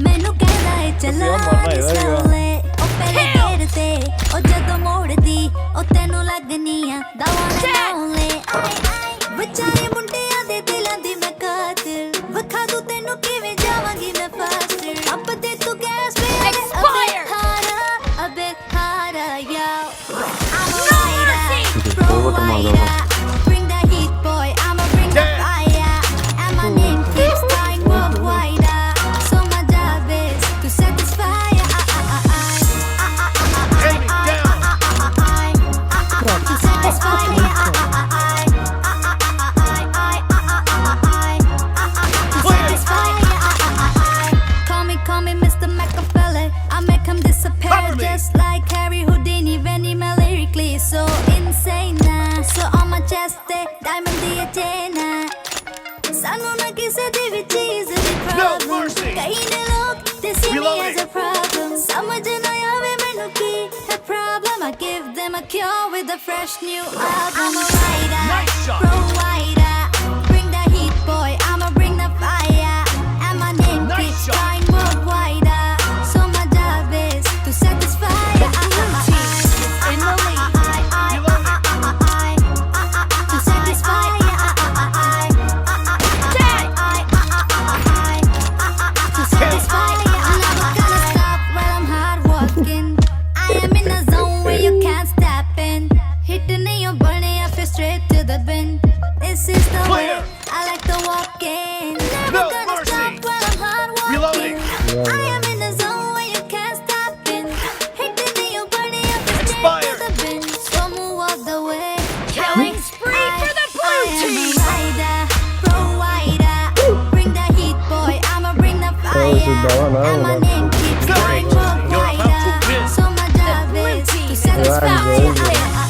ਮੈਨੂੰ ਕਹਿੰਦਾ ਏ ਚੱਲਾ slowly ਉਹ ਪਹਿਲੇ ਗੇੜ ਤੇ ਉਹ ਜਦੋਂ ਮੋੜਦੀ ਉਹ ਤੈਨੂੰ ਲੱਗਨੀ ਆ ਦਵਾ ਲਾਉਣੇ ਵਿਚਾਰੇ ਮੁੰਡਿਆਂ ਦੇ ਦਿਲਾਂ ਦੀ ਮੈਂ ਕਾਤਿਲ ਵਖਾ ਦੂ ਤੈਨੂੰ ਕਿਵੇਂ ਜਾਵਾਂਗੀ ਮੈਂ ਫਾਸਟ ਅੱਪ ਦੇ ਤੂੰ gas way a bit harder yo I'm a rider pro rider bring the heat boy I'ma bring the fire and my name keeps flying worldwide so my job is to satisfy to satisfy me Call me Mr. Machiavelli I make him disappear just like Harry Houdini Benny me lyrically so insane so on my chest diamond diye chain ਸਾਨੂੰ ਨਾ ਕਿਸੇ ਦੀ ਵੀ ਚੀਜ਼ ਦੀ problem ਕਈ ਨੇ ਲੋਕ they see me as a problem ਸਮਝ ਨਾ ਆਵੇ ਮੈਨੂੰ ਕੀ ਹੈ problem I give them a cure with a fresh new album I'm a rider pro rider bring the heat boy I'ma bring the fire and my name keeps flying worldwide so my job is to satisfy in the lead to satisfy to satisfy I'm never gonna stop while I'm hard working I am in a zone where you can't step in hitting your burning I feel straight to the bin this is the way I like to walk in never gonna stop while I'm hard working I am in a zone where you can't stop in hitting your burning I feel straight to the bin so move out the way Killing spree for the blue team. I am a rider pro rider bring the heat boy I'ma bring the fire and my name keeps flying worldwide so my job is to satisfy